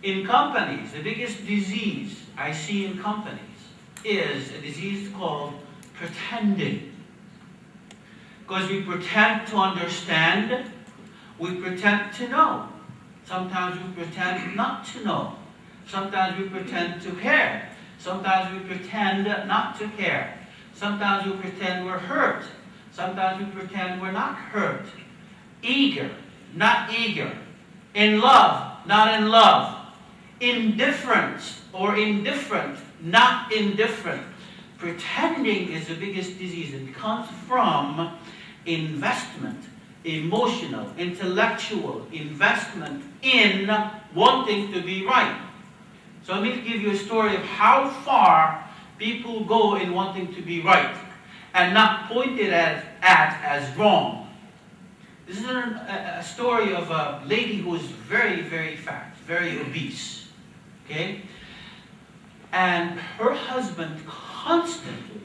In companies, the biggest disease I see in companies is a disease called pretending. Because we pretend to understand, we pretend to know. Sometimes we pretend not to know. Sometimes we pretend to care. Sometimes we pretend not to care. Sometimes we pretend we're hurt. Sometimes we pretend we're not hurt. Eager, not eager. In love, not in love. Indifference or indifferent, not indifferent. Pretending is the biggest disease. It comes from investment, emotional, intellectual investment in wanting to be right. So let me give you a story of how far people go in wanting to be right and not pointed at as wrong. This is a story of a lady who is very, very fat, very obese. Okay? And her husband constantly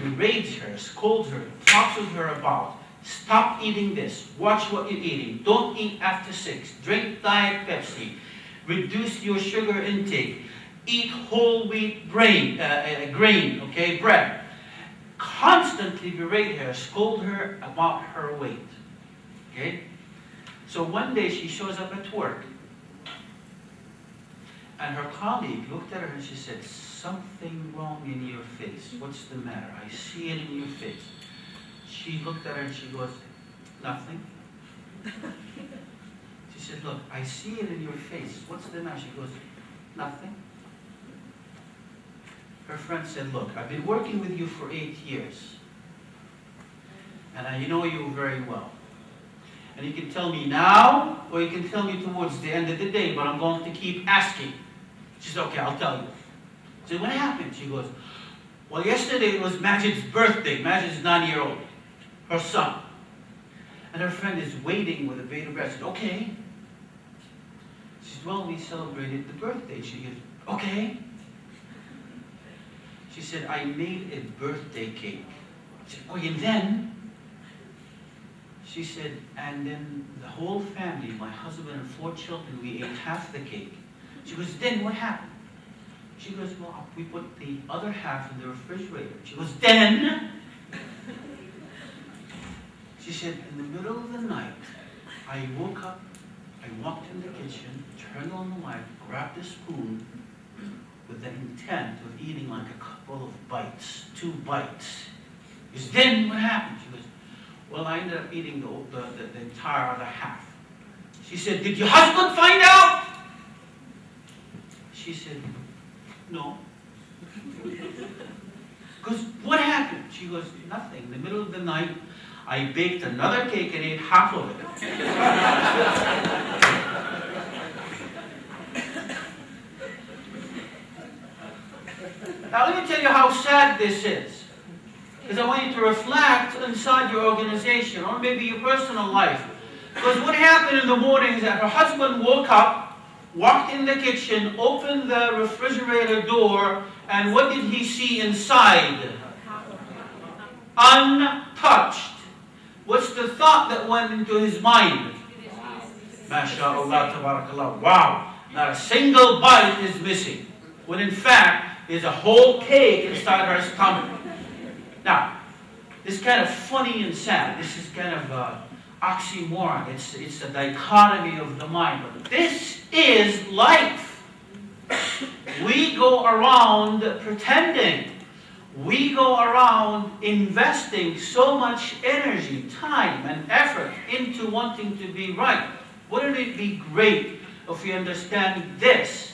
berates her, scolds her, talks with her about, stop eating this, watch what you're eating, don't eat after 6, drink Diet Pepsi, reduce your sugar intake, eat whole wheat grain, okay, bread. Constantly berate her, scold her about her weight. Okay? So one day she shows up at work, and her colleague looked at her and she said, something wrong in your face. What's the matter? I see it in your face. She looked at her and she goes, nothing. She said, look, I see it in your face. What's the matter? She goes, nothing. Her friend said, look, I've been working with you for 8 years. And I know you very well. And you can tell me now, or you can tell me towards the end of the day, but I'm going to keep asking. She said, okay, I'll tell you. I said, what happened? She goes, well, yesterday it was Majid's birthday. Majid's 9-year-old, her son. And her friend is waiting with a bated breath. She said, okay. She said, well, we celebrated the birthday. She goes, okay. She said, I made a birthday cake. She said, oh, and then? She said, and then the whole family, my husband and 4 children, we ate half the cake. She goes, then what happened? She goes, well, we put the other half in the refrigerator. She goes, then? She said, in the middle of the night, I woke up, I walked in the kitchen, turned on the light, grabbed a spoon with the intent of eating like a couple of bites, 2 bites. She goes, then what happened? She goes, well, I ended up eating the entire other half. She said, did your husband find out? She said, no. Because what happened? She goes, nothing. In the middle of the night, I baked another cake and ate half of it. Now let me tell you how sad this is. Because I want you to reflect inside your organization or maybe your personal life. Because what happened in the morning is that her husband woke up, walked in the kitchen, opened the refrigerator door, and what did he see inside? Untouched. What's the thought that went into his mind? MashaAllah, tabarakallah. Wow, not a single bite is missing. When in fact, there's a whole cake inside her stomach. Now, this is kind of funny and sad. This is kind of oxymoron. It's a dichotomy of the mind. But this is life. We go around pretending. We go around investing so much energy, time, and effort into wanting to be right. Wouldn't it be great if we understand this?